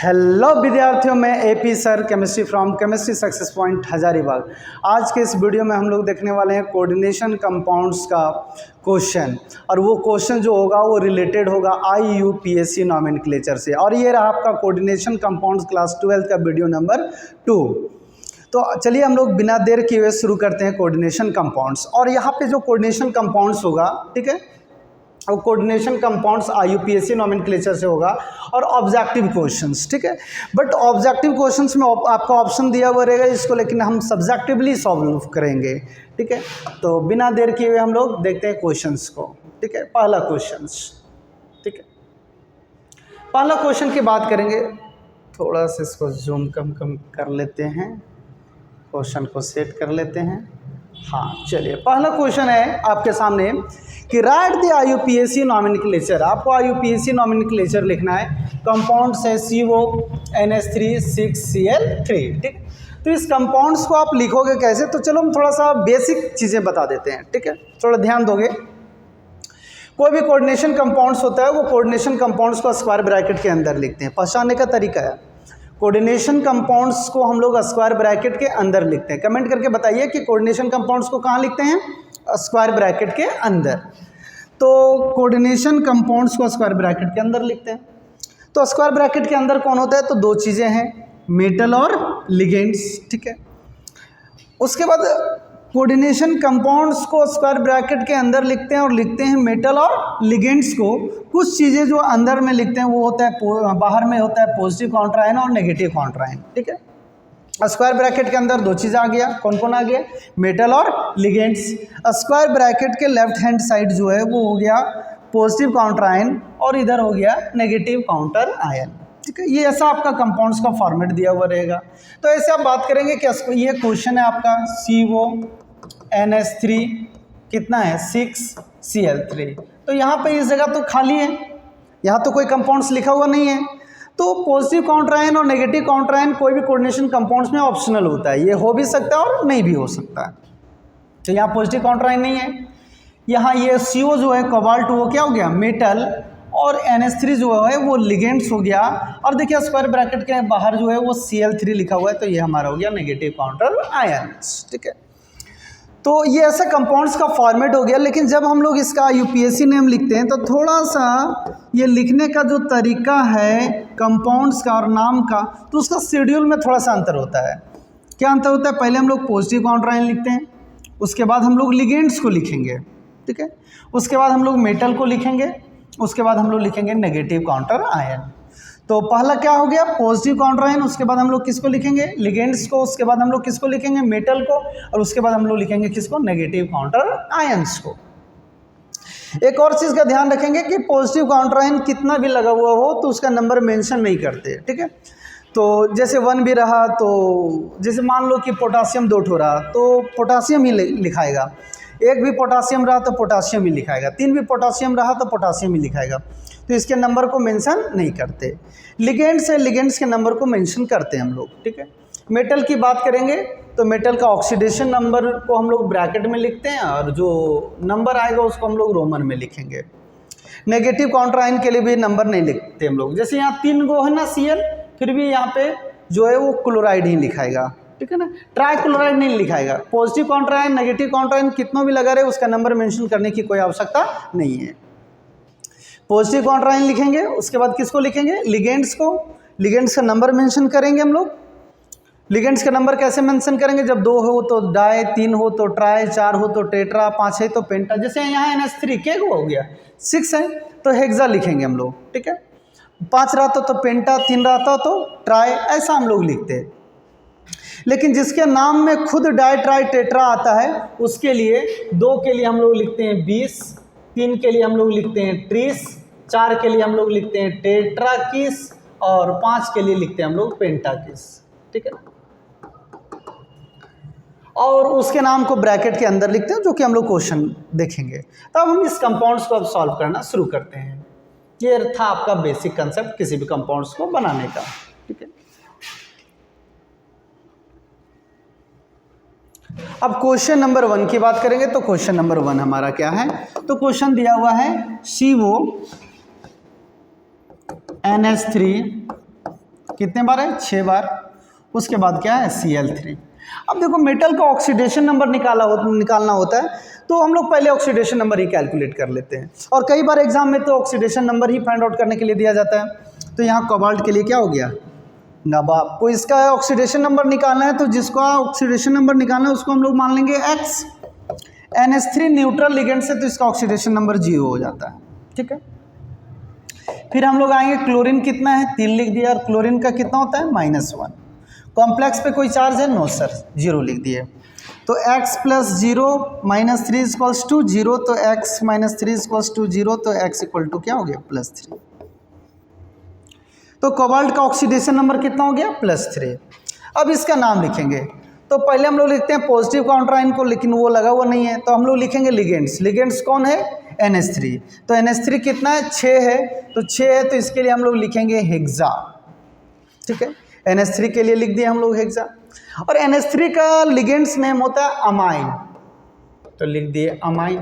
Hello विद्यार्थियों, मैं AP sir chemistry from chemistry success point Hazaribagh. आज के इस वीडियो में हम लोग देखने वाले हैं कोऑर्डिनेशन कंपाउंड्स का क्वेश्चन। और वो क्वेश्चन जो होगा वो रिलेटेड होगा IUPAC नॉमेनक्लेचर से। और ये रहा आपका कोऑर्डिनेशन कंपाउंड्स क्लास 12 का वीडियो नंबर 2। तो चलिए हम लोग बिना देर किए हुए शुरू करते हैं कोऑर्डिनेशन कंपाउंड्स। और यहाँ पे जो कोऑर्डिनेशन कंपाउंड्स होगा, ठीक है, और कोऑर्डिनेशन कंपाउंड्स IUPAC नॉमेनक्लेचर से होगा और ऑब्जेक्टिव क्वेश्चंस, ठीक है। बट ऑब्जेक्टिव क्वेश्चंस में आपका ऑप्शन दिया हुआ रहेगा इसको, लेकिन हम सब्जेक्टिवली सॉल्व करेंगे, ठीक है। तो बिना देर किए हुए हम लोग देखते हैं क्वेश्चंस को, ठीक है। पहला क्वेश्चंस, ठीक है, पहला क्वेश्चन की बात करेंगे। थोड़ा सा इसको जूम कम कर लेते हैं, क्वेश्चन को सेट कर लेते हैं। हाँ चलिए, पहला क्वेश्चन है आपके सामने कि राइट द IUPAC नॉमेनक्लेचर। आपको IUPAC नॉमेनक्लेचर लिखना है। कंपाउंड्स है CO NH3 6Cl3, ठीक। तो इस कंपाउंड्स को आप लिखोगे कैसे, तो चलो हम थोड़ा सा बेसिक चीज़ें बता देते हैं, ठीक है। थोड़ा ध्यान दोगे। कोई भी कोऑर्डिनेशन कंपाउंड्स होता है वो कोऑर्डिनेशन कंपाउंड्स को स्क्वायर ब्रैकेट के अंदर लिखते हैं। पहचानने का तरीका है, कोऑर्डिनेशन कंपाउंड्स को हम लोग स्क्वायर ब्रैकेट के अंदर लिखते हैं। कमेंट करके बताइए कि कोऑर्डिनेशन कंपाउंड्स को कहाँ लिखते हैं, स्क्वायर ब्रैकेट के अंदर। तो कोऑर्डिनेशन कंपाउंड्स को स्क्वायर ब्रैकेट के अंदर लिखते हैं। तो स्क्वायर ब्रैकेट के अंदर कौन होता है, तो दो चीज़ें हैं, मेटल और लिगेंड्स, ठीक है। उसके बाद कोऑर्डिनेशन कंपाउंड्स को स्क्वायर ब्रैकेट के अंदर लिखते हैं और लिखते हैं मेटल और लिगेंड्स को। कुछ चीज़ें जो अंदर में लिखते हैं वो होता है, बाहर में होता है पॉजिटिव काउंटर और नेगेटिव काउंटर, ठीक है। स्क्वायर ब्रैकेट के अंदर दो चीज़ आ गया, कौन कौन आ गया, मेटल और लिगेंड्स। स्क्वायर ब्रैकेट के लेफ्ट हैंड साइड जो है वो हो गया पॉजिटिव काउंटर आयन और इधर हो गया नेगेटिव काउंटर आयन, ठीक है। ये ऐसा आपका कंपाउंड्स का फॉर्मेट दिया हुआ रहेगा। तो ऐसे आप बात करेंगे कि ये क्वेश्चन है आपका CONH3 कितना है 6Cl3। तो यहाँ पे इस जगह तो खाली है, यहाँ तो कोई कंपाउंड्स लिखा हुआ नहीं है। तो पॉजिटिव काउंटर आयन और नेगेटिव काउंटर आयन कोई भी कोऑर्डिनेशन कंपाउंड्स में ऑप्शनल होता है, ये हो भी सकता है और नहीं भी हो सकता है। तो यहाँ पॉजिटिव काउंटर आयन नहीं है। यहाँ ये CO जो है कोबाल्ट वो क्या हो गया, मेटल, और NH3 जो है वो लिगेंड्स हो गया। और देखिए स्क्वायर ब्रैकेट के बाहर जो है वो Cl3 लिखा हुआ है, तो ये हमारा हो गया नेगेटिव काउंटर आयन्स, ठीक है। तो ये ऐसा कंपाउंड्स का फॉर्मेट हो गया। लेकिन जब हम लोग इसका IUPAC नेम लिखते हैं तो थोड़ा सा ये लिखने का जो तरीका है कंपाउंड्स का और नाम का, तो उसका शेड्यूल में थोड़ा सा अंतर होता है। क्या अंतर होता है, पहले हम लोग पॉजिटिव काउंटर आयन लिखते हैं, उसके बाद हम लोग लिगेंड्स को लिखेंगे, ठीक है। उसके बाद हम लोग मेटल को लिखेंगे, उसके बाद हम लोग लिखेंगे नेगेटिव काउंटर आयन। तो पहला क्या हो गया, पॉजिटिव काउंटर आयन, उसके बाद हम लोग किसको लिखेंगे, लिगेंड्स को, उसके बाद हम लोग किसको लिखेंगे, मेटल को, और उसके बाद हम लोग लिखेंगे किसको, नेगेटिव काउंटर आयंस को। एक और चीज़ का ध्यान रखेंगे कि पॉजिटिव काउंटर आयन कितना भी लगा हुआ हो तो उसका नंबर मेंशन नहीं करते, ठीक है। तो जैसे 1 भी रहा, तो जैसे मान लो कि पोटासियम 2 ठो रहा तो पोटासियम ही लिखाएगा, 1 भी पोटासियम रहा तो पोटासियम ही लिखाएगा, 3 भी पोटासियम रहा तो पोटासियम ही लिखाएगा। तो इसके नंबर को मेंशन नहीं करते। लिगेंड्स है, लिगेंड्स के नंबर को मेंशन करते हैं हम लोग, ठीक है। मेटल की बात करेंगे तो मेटल का ऑक्सीडेशन नंबर को हम लोग ब्रैकेट में लिखते हैं और जो नंबर आएगा उसको हम लोग रोमन में लिखेंगे। नेगेटिव काउंटर आयन के लिए भी नंबर नहीं लिखते हम लोग। जैसे यहाँ 3 गो है ना Cl, फिर भी यहाँ पे जो है वो क्लोराइड ही लिखाएगा, ठीक है ना, ट्राइक्लोराइड नहीं लिखाएगा। Positive counter ion, negative counter ion कितना भी लगा रहे उसका नंबर मेंशन करने की कोई आवश्यकता नहीं है। पॉजिटिव काउंटर आयन लिखेंगे, उसके बाद किसको लिखेंगे, लिगेंड्स को। लिगेंड्स का नंबर मेंशन करेंगे हम लोग। लिगेंड्स का नंबर कैसे मेंशन करेंगे, जब 2 हो तो डाई, 3 हो तो ट्राई, 4 हो तो टेट्रा, 5 है तो पेंटा। जैसे यहाँ NH3 क्या हो गया 6 है तो हेक्सा लिखेंगे हम लोग, ठीक है। 5 रहता तो पेंटा, 3 रहता तो ट्राई, ऐसा हम लोग लिखते हैं। लेकिन जिसके नाम में खुद डाई, ट्राई, टेट्रा आता है उसके लिए 2 के लिए हम लोग लिखते हैं 20, 3 के लिए हम लोग लिखते हैं 30, 4 के लिए हम लोग लिखते हैं टेट्राकिस और 5 के लिए लिखते हैं हम लोग पेंटाकिस, ठीक है। और उसके नाम को ब्रैकेट के अंदर लिखते हैं, जो कि हम लोग क्वेश्चन देखेंगे। तब हम इस कंपाउंड्स को अब सॉल्व करना शुरू करते हैं। ये था आपका बेसिक कंसेप्ट किसी भी कंपाउंड्स को बनाने का, ठीक है। अब क्वेश्चन नंबर 1 की बात करेंगे तो क्वेश्चन नंबर 1 हमारा क्या है, तो क्वेश्चन दिया हुआ है CONH3 कितने बार है, 6 बार। उसके बाद क्या है, Cl3। अब देखो मेटल का ऑक्सीडेशन नंबर निकालना होता है तो हम लोग पहले ऑक्सीडेशन नंबर ही कैलकुलेट कर लेते हैं, और कई बार एग्जाम में तो ऑक्सीडेशन नंबर ही फाइंड आउट करने के लिए दिया जाता है। तो यहाँ कोबाल्ट के लिए क्या हो गया, नवाब को इसका ऑक्सीडेशन नंबर निकालना है, तो जिसका ऑक्सीडेशन नंबर निकालना है उसको हम लोग मान लेंगे X। NH3 न्यूट्रल लिगेंड से तो इसका ऑक्सीडेशन नंबर 0 हो जाता है, ठीक है। फिर हम लोग आएंगे, क्लोरीन कितना है, 3 लिख दिया, और क्लोरीन का कितना होता है, -1। कॉम्प्लेक्स पे कोई चार्ज है, नो सर, 0 लिख दिए। तो x + 0 - 3 = 0, तो x - 3 = 0, तो x = क्या हो गया, +3। तो कोबाल्ट का ऑक्सीडेशन नंबर कितना हो गया, +3। अब इसका नाम लिखेंगे, तो पहले हम लोग लिखते हैं पॉजिटिव काउंटर आयन को, लेकिन वो लगा हुआ नहीं है, तो हम लोग लिखेंगे लिगेंड्स। लिगेंड्स कौन है, NH3। तो NH3 कितना है, 6 है, तो 6 है, तो इसके लिए हम लोग लिखेंगे हेक्सा, ठीक है। NH3 के लिए लिख दिए हम लोग हेक्सा। और NH3 का लिगेंड्स नेम होता है अमाइन, तो लिख दिए अमाइन,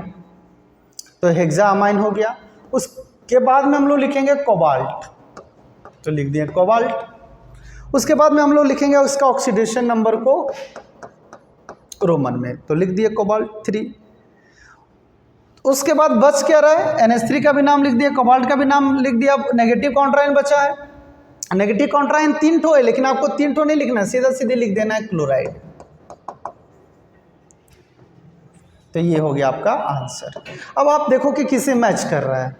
तो हेक्सा अमाइन हो गया। उसके बाद में हम लोग लिखेंगे कोबाल्ट, तो लिख दिए कोबाल्ट। उसके बाद में हम लोग लिखेंगे उसका ऑक्सीडेशन नंबर को रोमन में, तो लिख दिए कोबाल्ट 3। उसके बाद बच क्या रहा है, NH3 का भी नाम लिख दिया, कोबाल्ट का भी नाम लिख दिया। अब नेगेटिव काउंटर आयन बचा है, नेगेटिव काउंटर आयन 3 ठो है, लेकिन आपको 3 ठो नहीं लिखना, सीधा सीधे लिख देना है क्लोराइड। तो ये हो गया आपका आंसर। अब आप देखो कि किसे मैच कर रहा है,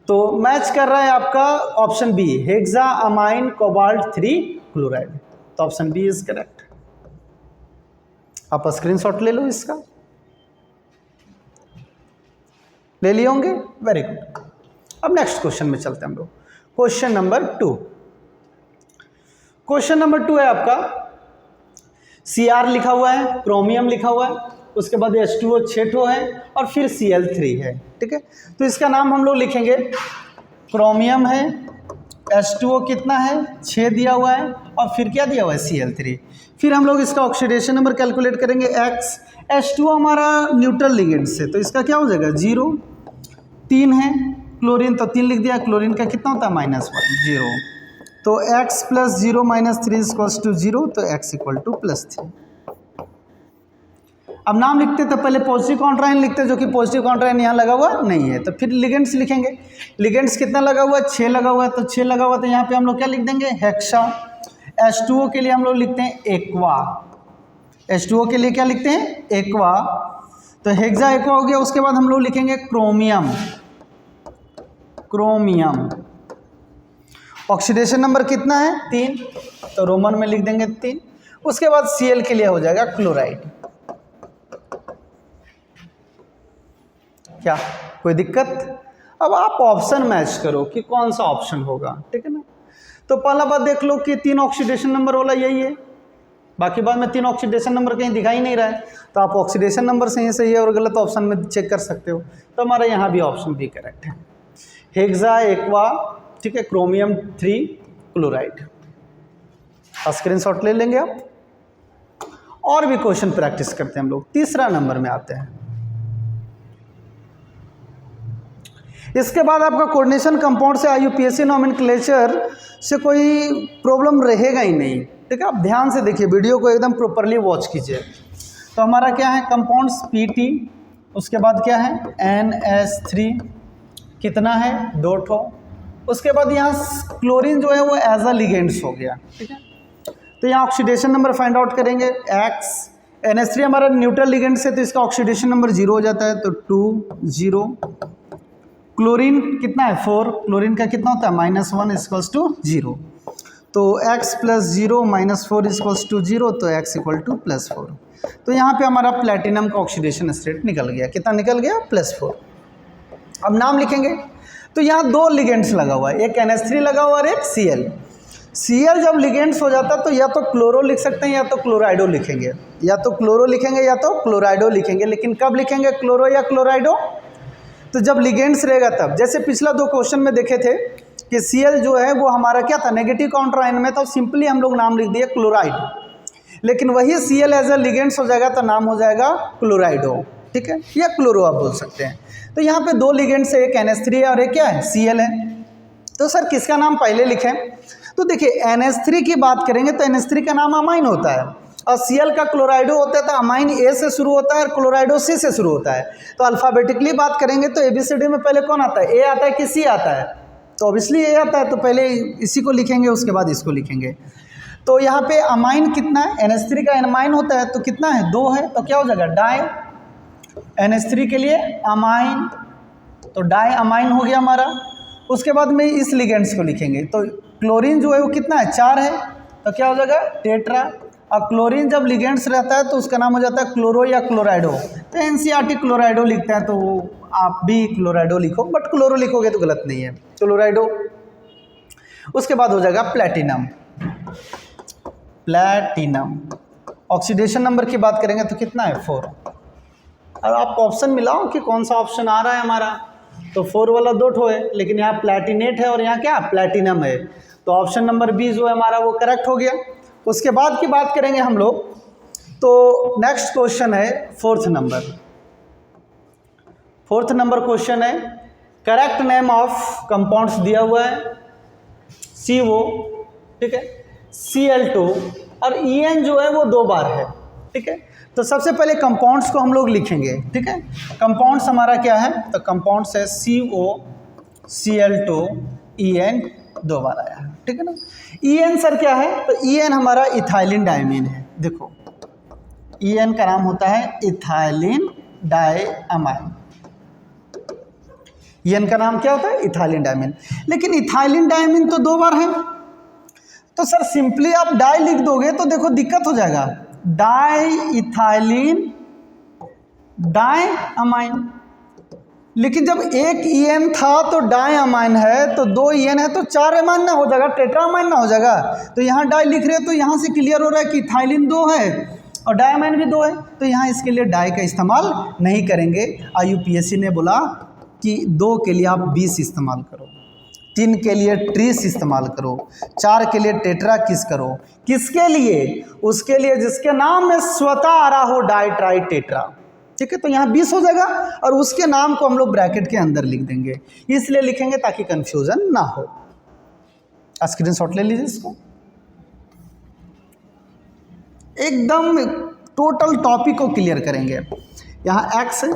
तो मैच कर रहा है आपका option B, hexa amine cobalt 3 chloride, तो ऑप्शन बी इज करेक्ट। आप स्क्रीनशॉट ले लो इसका, ले लिए होंगे, वेरी गुड। अब नेक्स्ट क्वेश्चन में चलते हैं हम लोग, क्वेश्चन नंबर 2। क्वेश्चन नंबर 2 है आपका, Cr लिखा हुआ है, क्रोमियम लिखा हुआ है, उसके बाद H2O 6 ठो है, और फिर Cl3 है, ठीक है। तो इसका नाम हम लोग लिखेंगे, क्रोमियम है, H2O कितना है, 6 दिया हुआ है, और फिर क्या दिया हुआ है, Cl3। फिर हम लोग इसका ऑक्सीडेशन नंबर कैलकुलेट करेंगे, X। H2O हमारा न्यूट्रल लिगेंड से, तो इसका क्या हो जाएगा, 0। 3 है क्लोरीन, तो 3 लिख दिया, क्लोरीन का कितना होता है, -1, 0। तो x + 0 - 3 = 0, तो x = +3। अब नाम लिखते तो पहले पॉजिटिव काउंटर आयन लिखते, जो कि पॉजिटिव काउंटर आयन यहाँ लगा हुआ नहीं है, तो फिर लिगेंड्स लिखेंगे। लिगेंड्स कितना लगा हुआ है, 6 लगा हुआ है, तो 6 लगा हुआ, तो यहाँ पे हम लोग क्या लिख देंगे, हेक्सा। H2O के लिए हम लोग लिखते हैं एक्वा, H2O के लिए क्या लिखते हैं, एक्वा, तो हेक्सा एक्वा हो गया। उसके बाद हम लोग लिखेंगे क्रोमियम, क्रोमियम ऑक्सीडेशन नंबर कितना है, 3, तो रोमन में लिख देंगे 3। उसके बाद Cl के लिए हो जाएगा क्लोराइड। क्या कोई दिक्कत? अब आप ऑप्शन मैच करो कि कौन सा ऑप्शन होगा, ठीक है ना। तो पहला बात देख लो कि 3 ऑक्सीडेशन नंबर वाला यही है, बाकी बाद में 3 ऑक्सीडेशन नंबर कहीं दिखाई नहीं रहा है, तो आप ऑक्सीडेशन नंबर से ही सही है और गलत ऑप्शन में चेक कर सकते हो। तो हमारा यहाँ भी ऑप्शन बी करेक्ट है, हेक्सा एक्वा, ठीक है, क्रोमियम 3 क्लोराइड। स्क्रीनशॉट ले लेंगे आप। और भी क्वेश्चन प्रैक्टिस करते हैं हम लोग। तीसरा नंबर में आते हैं। इसके बाद आपका कोऑर्डिनेशन कंपाउंड से IUPAC नोमेनक्लेचर से कोई प्रॉब्लम रहेगा ही नहीं, ठीक है। आप ध्यान से देखिए, वीडियो को एकदम प्रॉपरली वॉच कीजिए। तो हमारा क्या है, कंपाउंड्स PT, उसके बाद क्या है NS3, कितना है 2 ठो। उसके बाद यहाँ क्लोरीन जो है वो एज अ लिगेंड्स हो गया, ठीक है। तो यहाँ ऑक्सीडेशन नंबर फाइंड आउट करेंगे, X। NH3 हमारा न्यूट्रल लिगेंड से, तो इसका ऑक्सीडेशन नंबर 0 हो जाता है, तो 2 0। क्लोरीन कितना है 4, क्लोरीन का कितना होता है -1 = 0। तो x + 0 - 4 = 0, तो x = +4। तो यहाँ पे हमारा प्लेटिनम का ऑक्सीडेशन स्टेट निकल गया, कितना निकल गया, +4। अब नाम लिखेंगे, तो यहाँ 2 लिगेंड्स लगा हुआ है, एक NH3 लगा हुआ और एक Cl। Cl जब लिगेंड्स हो जाता तो या तो क्लोरो लिख सकते हैं या तो क्लोराइडो लिखेंगे, या तो क्लोरो लिखेंगे या तो क्लोराइडो लिखेंगे। लेकिन कब लिखेंगे क्लोरो या क्लोराइडो, तो जब लिगेंड्स रहेगा तब। जैसे पिछला 2 क्वेश्चन में देखे थे कि Cl जो है वो हमारा क्या था, नेगेटिव काउंटर आयन में, तो सिंपली हम लोग नाम लिख दिए क्लोराइड। लेकिन वही Cl एज अ लिगेंड्स हो जाएगा तो नाम हो जाएगा क्लोराइडो, ठीक है, या क्लोरो आप बोल सकते हैं। तो यहाँ पे 2 लिगेंड्स है, एक NH3 है और एक क्या है Cl है। तो सर किसका नाम पहले लिखें, तो देखिए NH3 की बात करेंगे तो NH3 का नाम अमाइन होता है, और Cl का क्लोराइडो होता है तो अमाइन A से शुरू होता है और क्लोराइडो C से शुरू होता है। तो अल्फ़ाबेटिकली बात करेंगे तो ABCD में पहले कौन आता है, A आता है कि C आता है, तो ऑब्वियसली A आता है, तो पहले इसी को लिखेंगे उसके बाद इसको लिखेंगे। तो यहाँ पे अमाइन कितना है, NH3 का अमाइन होता है तो कितना है, 2 है, तो क्या हो जाएगा डाई, NH3 के लिए अमाइन, तो डाई अमाइन हो गया हमारा। उसके बाद में इस लिगेंड्स को लिखेंगे, तो क्लोरीन जो है वो कितना है, 4 है, तो क्या हो जाएगा टेट्रा। और क्लोरीन जब लिगेंड्स रहता है तो उसका नाम हो जाता है क्लोरो या क्लोराइडो, तो NCERT क्लोराइडो लिखता है, तो आप भी क्लोराइडो लिखो, बट क्लोरो लिखोगे तो गलत नहीं है, क्लोराइडो। उसके बाद हो जाएगा प्लैटिनम, प्लैटिनम। ऑक्सीडेशन नंबर की बात करेंगे तो कितना है, 4। और आप ऑप्शन मिलाओ कि कौन सा ऑप्शन आ रहा है हमारा, तो 4 वाला 2 ठो है, लेकिन यहाँ प्लैटिनेट है और यहाँ क्या प्लैटिनम है, तो ऑप्शन नंबर बी जो है हमारा वो करेक्ट हो गया। उसके बाद की बात करेंगे हम लोग, तो नेक्स्ट क्वेश्चन है 4th number. 4th number question है, करेक्ट नेम ऑफ कंपाउंड्स दिया हुआ है CO, ठीक है, Cl2 और En जो है वो 2 बार है, ठीक है। तो सबसे पहले कंपाउंड्स को हम लोग लिखेंगे, ठीक है। कंपाउंड्स हमारा क्या है, तो कंपाउंड्स है CO, Cl2, En 2 बार आया है, ठीक है ना। En सर क्या है, तो En हमारा इथाइलिन डायमीन है, देखो En का नाम होता है इथाइलिन डायमाइन, En का नाम क्या होता है, इथाइलिन डायमीन। लेकिन इथाइलिन डायमीन तो 2 बार है, तो सर सिंपली आप डाई लिख दोगे तो देखो दिक्कत हो जाएगा, डाई इथाइलिन डायमाइन। लेकिन जब एक En था तो डायमाइन है, तो 2 En है तो 4 अमाइन ना हो जाएगा, टेट्रामाइन ना हो जाएगा। तो यहाँ डाई लिख रहे हो तो यहाँ से क्लियर हो रहा है कि इथाइलिन 2 है और डायमाइन भी 2 है, तो यहाँ इसके लिए डाई का इस्तेमाल नहीं करेंगे। IUPAC ने बोला कि 2 के लिए आप 20 इस्तेमाल करो, 3 के लिए ट्रीस इस्तेमाल करो, 4 के लिए टेट्रा किस करो, किसके लिए, उसके लिए जिसके नाम में स्वतः आ रहा हो डाई ट्राई टेट्रा, ठीक है। तो यहाँ 20 हो जाएगा और उसके नाम को हम लोग ब्रैकेट के अंदर लिख देंगे, इसलिए लिखेंगे ताकि कंफ्यूजन ना हो। स्क्रीनशॉट ले लीजिए इसको, एकदम टोटल टॉपिक को क्लियर करेंगे। यहाँ X है,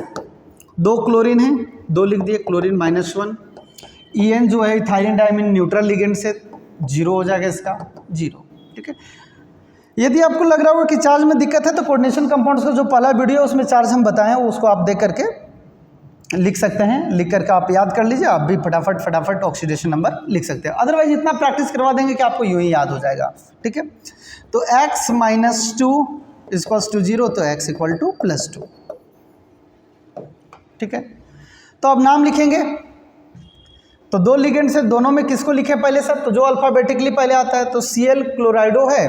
2 क्लोरीन है, 2 लिख दिए, क्लोरीन -1। En जो है इथाइलिन डायमीन न्यूट्रल लिगेंड से 0 हो जाएगा इसका 0, ठीक है। यदि आपको लग रहा हो कि चार्ज में दिक्कत है तो कोऑर्डिनेशन कंपाउंड्स का जो पहला वीडियो है उसमें चार्ज हम बताएं, उसको आप देख करके लिख सकते हैं, लिख करके आप याद कर लीजिए, आप भी फटाफट ऑक्सीडेशन नंबर लिख सकते हैं। अदरवाइज इतना प्रैक्टिस करवा देंगे कि आपको यूं ही याद हो जाएगा, ठीक है। तो x - 2 = 0, तो x = +2, ठीक है। तो अब नाम लिखेंगे, तो 2 लिगेंड से दोनों में किसको लिखे पहले सर, तो जो अल्फ़ाबेटिकली पहले आता है, तो Cl क्लोराइडो है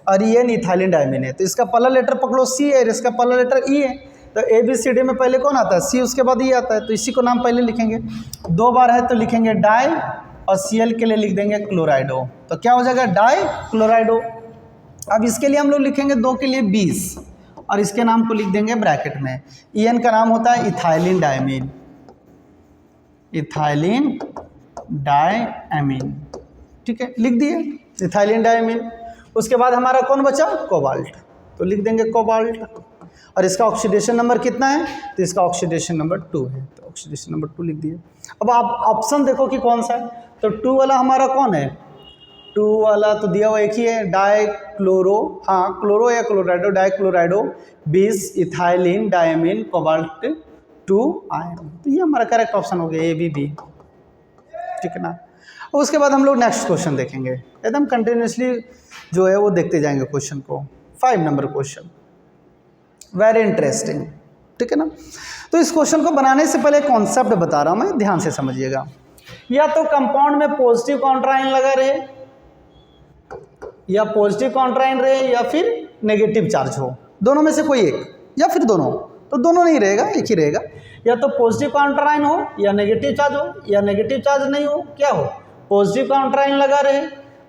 और En इथाइलिन डायमीन है, तो इसका पहला लेटर पकड़ो C है और इसका पहला लेटर E है, तो ABCD में पहले कौन आता है, C, उसके बाद E आता है, तो इसी को नाम पहले लिखेंगे। 2 बार है तो लिखेंगे डाई और Cl के लिए लिख देंगे क्लोराइडो, तो क्या हो जाएगा डाई क्लोराइडो। अब इसके लिए हम लोग लिखेंगे 2 के लिए 20 और इसके नाम को लिख देंगे ब्रैकेट में। En का नाम होता है इथाइलिन डायमीन, इथाइलिन डायमीन, ठीक है, लिख दिए इथाइलिन डायमीन। उसके बाद हमारा कौन बचा, कोबाल्ट, तो लिख देंगे कोबाल्ट। और इसका ऑक्सीडेशन नंबर कितना है, तो इसका ऑक्सीडेशन नंबर 2 है, तो ऑक्सीडेशन नंबर 2 लिख दिए। अब आप ऑप्शन देखो कि कौन सा है, तो 2 वाला हमारा कौन है, 2 वाला तो दिया हुआ एक ही है, डाई क्लोरो, हाँ क्लोरो या क्लोराइडो, die क्लोराइडो 20 ethylene diamine cobalt 2 ion, तो ये हमारा करेक्ट ऑप्शन हो गया ABB, ठीक है ना। उसके बाद हम लोग नेक्स्ट क्वेश्चन देखेंगे, एकदम कंटिन्यूसली जो है वो देखते जाएंगे क्वेश्चन को। 5 नंबर क्वेश्चन, वेरी इंटरेस्टिंग, ठीक है ना। तो इस क्वेश्चन को बनाने से पहले कॉन्सेप्ट बता रहा हूँ मैं, ध्यान से समझिएगा। या तो कंपाउंड में पॉजिटिव काउंटर लगा रहे, या पॉजिटिव काउंटर रहे, या फिर नेगेटिव चार्ज हो, दोनों में से कोई एक, या फिर दोनों, तो दोनों नहीं रहेगा, एक ही रहेगा। या तो पॉजिटिव काउंटर हो या नेगेटिव चार्ज हो, या नेगेटिव चार्ज नहीं हो, क्या हो पॉजिटिव काउंटर लगा रहे,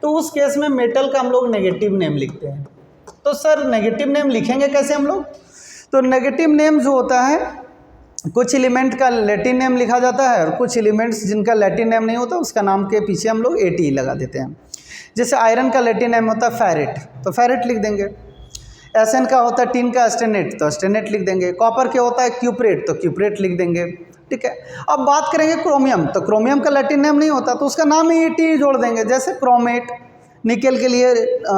तो उस केस में मेटल का हम लोग नेगेटिव नेम लिखते हैं। तो सर नेगेटिव नेम लिखेंगे कैसे हम लोग, तो नेगेटिव नेम जो होता है, कुछ एलिमेंट का लैटिन नेम लिखा जाता है और कुछ एलिमेंट्स जिनका लैटिन नेम नहीं होता उसका नाम के पीछे हम लोग AT लगा देते हैं। जैसे आयरन का लैटिन नेम होता है फेरेट, तो फेरेट लिख देंगे। एसएन का होता है टिन का एस्टेनेट, तो एस्टेनेट लिख देंगे। कॉपर के होता है क्यूप्रेट, तो क्यूप्रेट लिख देंगे। ठीक है, अब बात करेंगे क्रोमियम, तो क्रोमियम का लैटिन नेम नहीं होता तो उसका नाम ही टी जोड़ देंगे, जैसे क्रोमेट। निकेल के लिए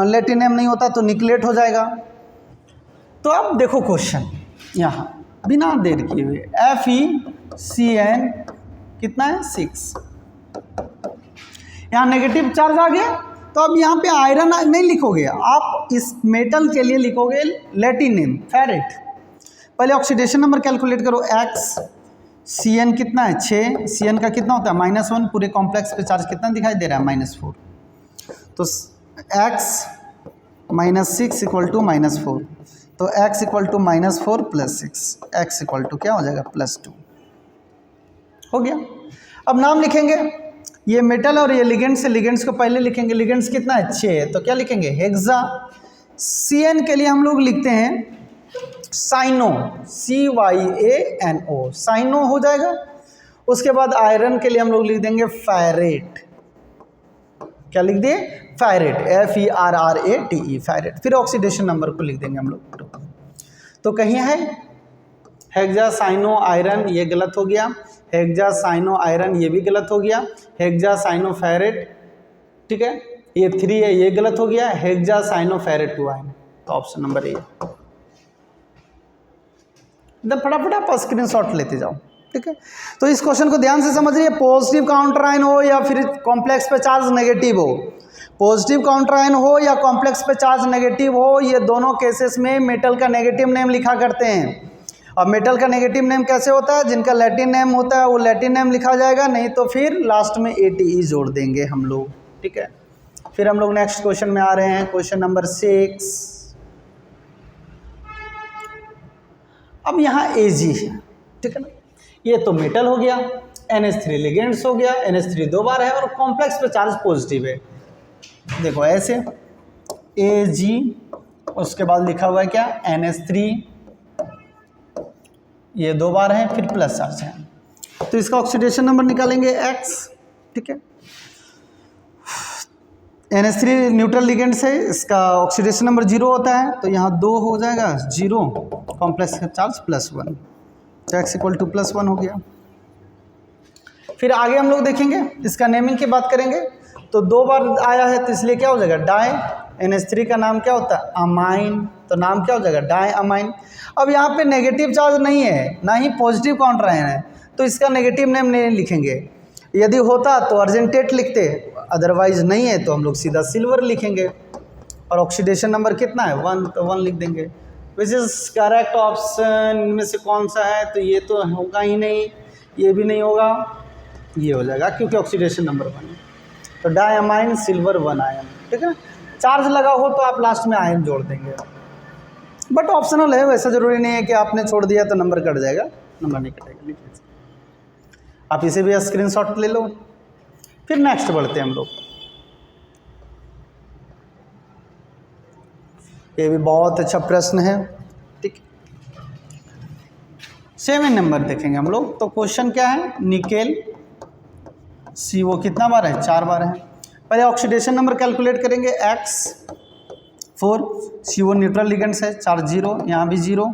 लैटिन नेम नहीं होता तो निकलेट हो जाएगा। तो अब देखो क्वेश्चन यहाँ बिना देर किए हुए, FeCN कितना है 6, यहाँ नेगेटिव चार्ज आ गया। तो अब यहाँ पे आयरन नहीं लिखोगे आप, इस मेटल के लिए लिखोगे लैटिन नेम फेरेट। पहले ऑक्सीडेशन नंबर कैलकुलेट करो, Cn कितना है 6, Cn का कितना होता है -1, पूरे कॉम्प्लेक्स पे चार्ज कितना दिखाई दे रहा है -4, तो x -6 = -4, तो x = -4 + 6, x = क्या हो जाएगा +2, हो गया। अब नाम लिखेंगे, ये मेटल और ये लिगेंड्स है, लिगेंड्स को पहले लिखेंगे। लिगेंड्स कितना है 6, तो क्या लिखेंगे हेक्सा। Cn के लिए हम लोग लिखते हैं साइनो, CYANO, साइनो हो जाएगा। उसके बाद आयरन के लिए हम लोग लिख देंगे फेरेट, क्या लिख दिए फेरेट, FERRATE फेरेट। फिर ऑक्सीडेशन नंबर को लिख देंगे हम लोग। तो कहीं है हेक्सा साइनो आयरन, ये गलत हो गया। हेक्सा साइनो आयरन, ये भी गलत हो गया। हेक्सा साइनो फेरेट, ठीक है, ये 3 है, ये गलत हो गया। हेक्सा साइनो फेरेट 2 आयन, तो ऑप्शन नंबर ए। एकदम फटाफट आप स्क्रीनशॉट लेते जाओ। ठीक है, तो इस क्वेश्चन को ध्यान से समझिए। पॉजिटिव काउंटर आयन हो या फिर कॉम्प्लेक्स पे चार्ज नेगेटिव हो, पॉजिटिव काउंटर आयन हो या कॉम्प्लेक्स पे चार्ज नेगेटिव हो, ये दोनों केसेस में मेटल का नेगेटिव नेम लिखा करते हैं। अब मेटल का नेगेटिव नेम कैसे होता है, जिनका लैटिन नेम होता है वो लैटिन नेम लिखा जाएगा, नहीं तो फिर लास्ट में ATE जोड़ देंगे हम लोग। ठीक है, फिर हम लोग नेक्स्ट क्वेश्चन में आ रहे हैं, क्वेश्चन नंबर 6। अब यहाँ Ag है, ठीक है ना, ये तो मेटल हो गया, NH3 लिगेंड्स हो गया, NH3 2 बार है और कॉम्प्लेक्स पे चार्ज पॉजिटिव है। देखो ऐसे Ag, उसके बाद लिखा हुआ है क्या NH3, ये 2 बार है, फिर प्लस चार्ज है, तो इसका ऑक्सीडेशन नंबर निकालेंगे X। ठीक है, NH3 न्यूट्रल लिगेंड्स है, इसका ऑक्सीडेशन नंबर 0 होता है, तो यहाँ 2 हो जाएगा 0, कॉम्प्लेक्स चार्ज +1, तो X = +1 हो गया। फिर आगे हम लोग देखेंगे, इसका नेमिंग की बात करेंगे, तो 2 बार आया है तो इसलिए क्या हो जाएगा डाई। NH3 का नाम क्या होता है अमाइन, तो नाम क्या हो जाएगा डाई अमाइन। अब यहाँ पे नेगेटिव चार्ज नहीं है, ना ही पॉजिटिव काउंटर आयन है, तो इसका नेगेटिव नेम नहीं लिखेंगे। यदि होता तो अर्जेंटेट लिखते, अदरवाइज नहीं है तो हम लोग सीधा सिल्वर लिखेंगे। और ऑक्सीडेशन नंबर कितना है 1, तो 1 लिख देंगे। विच इज़ करेक्ट ऑप्शन, इनमें से कौन सा है, तो ये तो होगा ही नहीं, ये भी नहीं होगा, ये हो जाएगा क्योंकि ऑक्सीडेशन नंबर 1 है। तो डाई अमाइन सिल्वर 1 आयन। ठीक है, चार्ज लगा हो तो आप लास्ट में आयन जोड़ देंगे, बट ऑप्शनल है, वैसा ज़रूरी नहीं है कि आपने छोड़ दिया तो नंबर कट जाएगा, नंबर नहीं कटेगा। आप इसे भी स्क्रीनशॉट ले लो। फिर नेक्स्ट बढ़ते हैं हम लोग, ये भी बहुत अच्छा प्रश्न है। ठीक, 7 नंबर देखेंगे हम लोग। तो क्वेश्चन क्या है, निकेल CO कितना बार है 4 बार है। पहले ऑक्सीडेशन नंबर कैलकुलेट करेंगे, X4, CO न्यूट्रल लिगेंड्स है, चार्ज 0, यहाँ भी 0,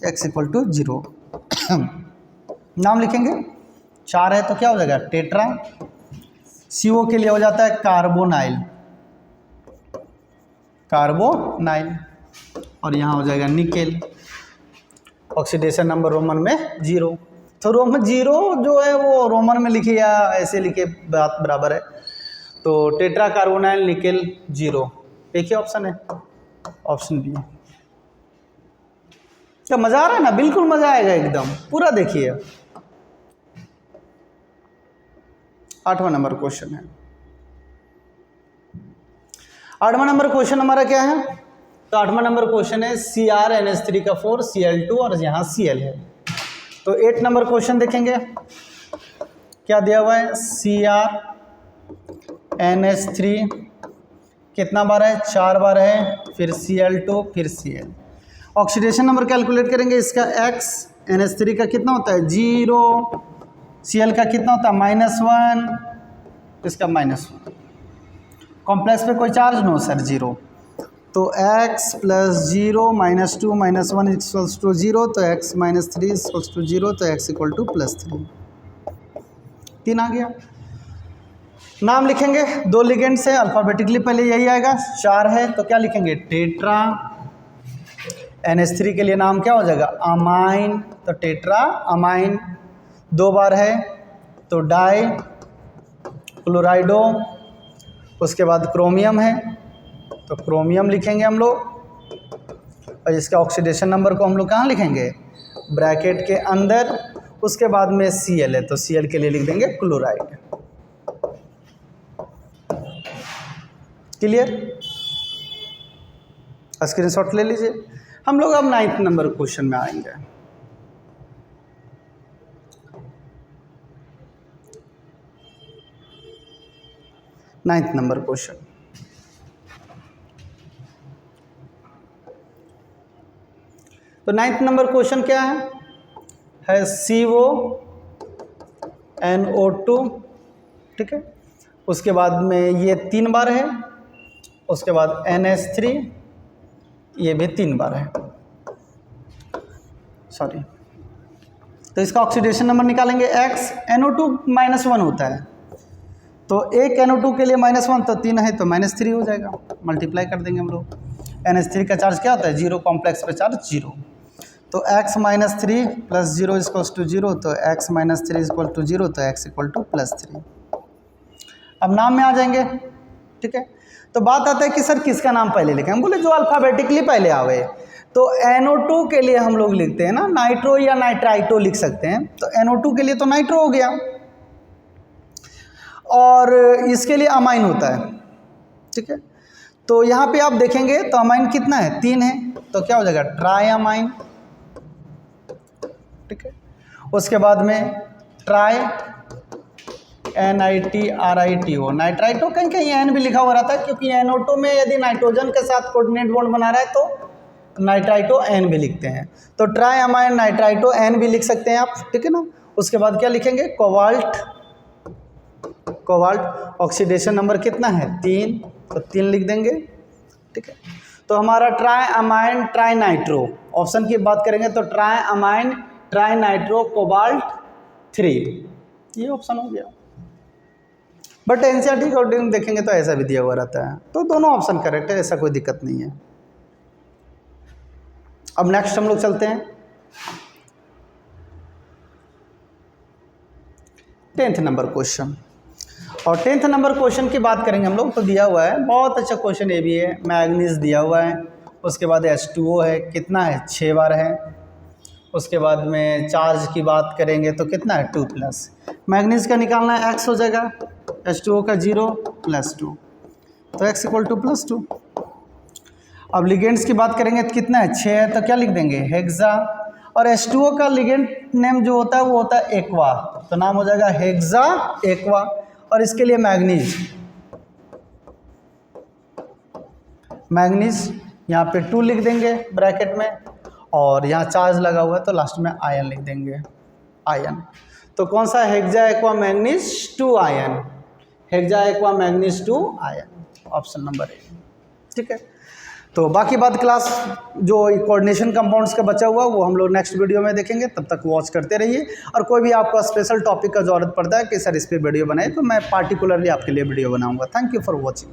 X = 0। नाम लिखेंगे, 4 है तो क्या हो जाएगा टेट्रा। CO के लिए हो जाता है कार्बोनाइल, कार्बोनाइल, और यहाँ हो जाएगा निकेल। ऑक्सीडेशन नंबर रोमन में 0, तो रोमन 0 जो है वो रोमन में लिखे या ऐसे लिखे बात बराबर है। तो टेट्रा कार्बोनाइल निकेल 0, एक ही ऑप्शन है, ऑप्शन बी। क्या मज़ा आ रहा है ना, बिल्कुल मज़ा आएगा एकदम, पूरा देखिए। 8वां नंबर क्वेश्चन है। 8वां नंबर क्वेश्चन हमारा क्या है, तो 8वां नंबर क्वेश्चन है CrNH3 का 4 Cl2 और यहाँ Cl है। तो 8 नंबर क्वेश्चन देखेंगे, क्या दिया हुआ है, CrNH3 कितना बार है 4 बार है, फिर Cl2 फिर Cl। ऑक्सीडेशन नंबर कैलकुलेट करेंगे, इसका X, NH3 का कितना होता है 0, Cl का कितना होता है -1, इसका -1। कॉम्प्लेक्स पे कोई चार्ज नो सर, जीरो। तो x plus zero minus two minus one equals to zero, तो x minus three equals to zero, तो x equal to plus three. 3 आ गया। नाम लिखेंगे, 2 लिगेंड्स है, अल्फ़ाबेटिकली पहले यही आएगा। 4 है तो क्या लिखेंगे, टेट्रा। NH3 के लिए नाम क्या हो जाएगा, अमाइन, तो टेट्रा अमाइन। 2 बार है तो डाई क्लोराइडो। उसके बाद क्रोमियम है तो क्रोमियम लिखेंगे हम लोग, और इसका ऑक्सीडेशन नंबर को हम लोग कहाँ लिखेंगे, ब्रैकेट के अंदर। उसके बाद में Cl है तो Cl के लिए लिख देंगे क्लोराइड। क्लियर, स्क्रीनशॉट ले लीजिए। हम लोग अब 9th नंबर क्वेश्चन में आएंगे। नाइन्थ नंबर क्वेश्चन, तो 9th नंबर क्वेश्चन क्या है CONO2, ठीक है। उसके बाद में ये 3 बार है, उसके बाद NH3 ये भी 3 बार है, सॉरी। तो इसका ऑक्सीडेशन नंबर निकालेंगे X, NO2 -1 होता है, तो एक NO2 के लिए -1 तो 3 है तो -3 हो जाएगा, मल्टीप्लाई कर देंगे हम लोग। NH3 का चार्ज क्या होता है, जीरो, कॉम्प्लेक्स पे चार्ज जीरो, तो x minus three plus zero equals to zero, तो x minus three equal to zero, तो x equal to plus three. अब नाम में आ जाएंगे, ठीक है। तो बात आता है कि सर किसका नाम पहले लिखें, हम बोले जो अल्फ़ाबेटिकली पहले आवे। तो NO2 के लिए हम लोग लिखते हैं ना नाइट्रो या नाइट्राइटो लिख सकते हैं, तो NO2 के लिए तो नाइट्रो हो गया, और इसके लिए अमाइन होता है, ठीक है। तो यहाँ पे आप देखेंगे तो अमाइन कितना है, 3 है, तो क्या हो जाएगा, ट्राई अमाइन, ठीक है। उसके बाद में ट्राई NITRITO, नाइट्राइटो कहीं कहीं N भी लिखा हुआ रहता है, क्योंकि NO2 में यदि नाइट्रोजन के साथ कोऑर्डिनेट बॉन्ड बना रहा है तो नाइट्राइटो N भी लिखते हैं, तो ट्राई अमाइन नाइट्राइटो N भी लिख सकते हैं आप, ठीक है ना। उसके बाद क्या लिखेंगे, कोबाल्ट, कोबाल्ट ऑक्सीडेशन नंबर कितना है, 3, तो 3 लिख देंगे, ठीक है। तो हमारा try amine tri nitro, option की बात करेंगे तो try amine tri nitro cobalt 3, ये ऑप्शन हो गया। बट NCERT के अकॉर्डिंग देखेंगे तो ऐसा भी दिया हुआ रहता है, तो दोनों ऑप्शन करेक्ट है, ऐसा कोई दिक्कत नहीं है। अब नेक्स्ट हम लोग चलते हैं 10th नंबर क्वेश्चन, और 10th नंबर क्वेश्चन की बात करेंगे हम लोग, तो दिया हुआ है बहुत अच्छा क्वेश्चन, ये भी है, मैग्नीज दिया हुआ है, उसके बाद H2O है, कितना है, 6 बार है। उसके बाद में चार्ज की बात करेंगे तो कितना है, 2+, मैग्नीज का निकालना है, X हो जाएगा, H2O का 0 + 2, तो X इक्वल टू +2। अब लिगेंड्स की बात करेंगे तो कितना है, 6 है, तो क्या लिख देंगे, हेक्सा, और H2O का लिगेंड नेम जो होता है वो होता है एक्वा, तो नाम हो जाएगा हेक्सा एक्वा, और इसके लिए मैग्नीज, मैग्नीज यहाँ पे 2 लिख देंगे ब्रैकेट में, और यहाँ चार्ज लगा हुआ है तो लास्ट में आयन लिख देंगे, आयन। तो कौन सा, hexa aqua manganese 2 ion, hexa aqua manganese 2 ion, option number A, ठीक है। तो बाकी बात क्लास जो कोऑर्डिनेशन कंपाउंड्स का बचा हुआ वो हम लोग नेक्स्ट वीडियो में देखेंगे, तब तक वॉच करते रहिए। और कोई भी आपका स्पेशल टॉपिक का ज़रूरत पड़ता है कि सर इस पर वीडियो बनाए, तो मैं पार्टिकुलरली आपके लिए वीडियो बनाऊंगा। Thank you for watching.